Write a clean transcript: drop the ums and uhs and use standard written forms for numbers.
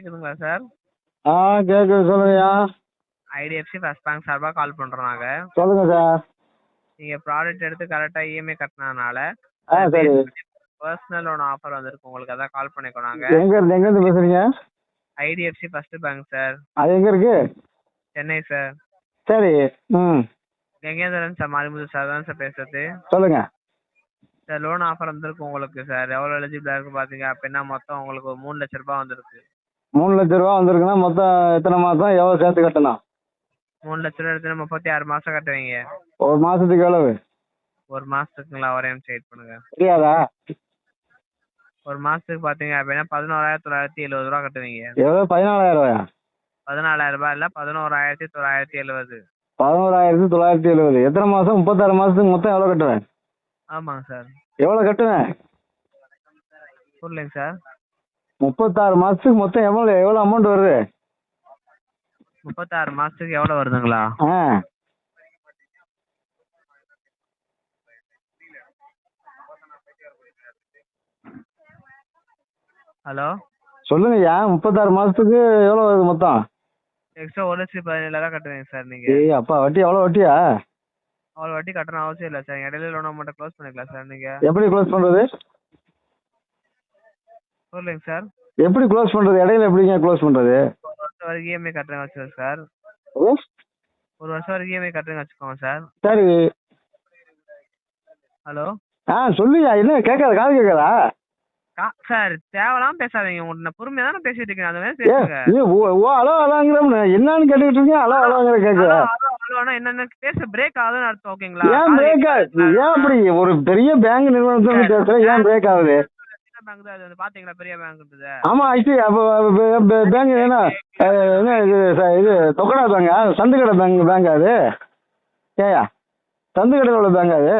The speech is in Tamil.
கேக்குதுங்களா சார்? ஆ கேட்குது சொல்லுங்கய்யா. ஐடிஎஃப்சி ஃபர்ஸ்ட் பேங்க் சார்பா கால் பண்றோம் நாங்க. சொல்லுங்க சார். நீங்க ப்ராடக்ட் எடுத்து கரெக்டா இஎம்ஐ கட்டினதுனால சரி. பர்சனல் லோன் ஆஃபர் வந்திருக்கு உங்களுக்கு, அதான் கால் பண்ணிக்கோ நாங்க. எங்கேருந்து பேசுறீங்க? ஐடிஎஃப்சி ஃபர்ஸ்ட் பேங்க் சார், அது எங்கே இருக்கு? சென்னை சார். சரி. ம். கங்கேந்திரன் சார், மாரிமுத்து சார் தான் சார் பேசுறது. சொல்லுங்க சார் லோன் ஆஃபர் வந்திருக்கு உங்களுக்கு சார். எவ்வளோ எலிஜிபிளா இருக்கு பாத்தீங்க அப்படின்னா மொத்தம் உங்களுக்கு 3 லட்ச ரூபாய் வந்திருக்கு. 3 லட்ச ரூபா வந்திருக்குன்னா மொத்தம் எத்தனை மாதம் எவ்வளோ சேர்த்து கட்டணும்? 3 லட்ச ரூபா எடுத்து 36 மாசம் கட்டுவீங்க. ஒரு மாதத்துக்கு எவ்வளவு? ஒரு மாசத்துக்குங்களா? ஒரே நிமிஷம் வெயிட் பண்ணுங்க. தெரியாதா? ஒரு மாசத்துக்கு பாத்தீங்க அப்படின்னா 11,970 ரூபா கட்டுவீங்க. எவ்வளோ? 14,000 ரூபாயா? 14,000 ரூபாய் இல்ல, 11,970. 11,970. எத்தனை மாதம்? 36 மாதத்துக்கு மொத்தம் எவ்வளோ கட்டுவேன்? ஆமாங்க சார். எவ்வளோ கட்டுவேன்? புரியலைங்க சார். 36 மாதத்துக்கு மொத்தம் எவ்வளோ அமௌண்ட் வருது? 36 மாசத்துக்கு எவ்வளவு வருதுங்களா? ஆ ஹலோ, சொல்லுங்கய்யா. 36 மாதத்துக்கு எவ்வளோ வருது மொத்தம்? எக்ஸ்ட்ரா 1,17,000 தான் கட்டுவீங்க சார் நீங்க. ஏய் அப்பா, வட்டி எவ்வளோ வட்டியா? அவ்வளவு வட்டி கட்டணும் அவசியம் இல்லை சார். இடையில லோன் அமௌண்ட்டை க்ளோஸ் பண்ணிக்கலாம் சார் நீங்க. எப்படி க்ளோஸ் பண்ணுறது? புரியலைங்க சார். எப்படி க்ளோஸ் பண்ணுறது? இடையில எப்படிங்க க்ளோஸ் பண்ணுறது? ஒரு வருஷம் வரைக்கும் இஎம்ஐ கட்டுறேங்க வச்சுக்கோங்க சார். ஒரு வருஷம் வரைக்கும் இஎம்ஐ கட்டுறேங்க வச்சுக்கோங்க சார். சரி. ஹலோ சொல்லுயா. என்ன கேட்காத? காது கேட்காதா? சார் தேவையில்லாம பேசாதீங்க. உங்களுக்கு நான் பொறுமையா தானே பேசிட்டு இருக்கேன். அந்த மாதிரி ஏ பேசுங்க. நீ ஓ அலோ அலோங்கிறோம்னு என்னன்னு கேட்டுக்கிட்டு இருக்கீங்க? அலோ அலோங்கிற கேட்குற. ஹலோ என்னென்ன பேச பிரேக் ஆகுதுன்னு அர்த்தம். ஓகேங்களா? ஏன் பிரேக் ஆகுது? ஏன் அப்படி ஒரு பெரிய பேங்க் நிறுவனத்தை பேசுகிறேன், ஏன் பிரேக் ஆகுது? பேங்க் தான் அது. பாத்தீங்களா பெரிய பேங்க்? ஆமா ஆக்சுவலி அப்போ பேங்க் என்ன என்ன இது தொக்கடா பேங்கா? சந்துக்கடை பேங்க் அது? ஏயா சந்துக்கடையில் உள்ள பேங்க் அது?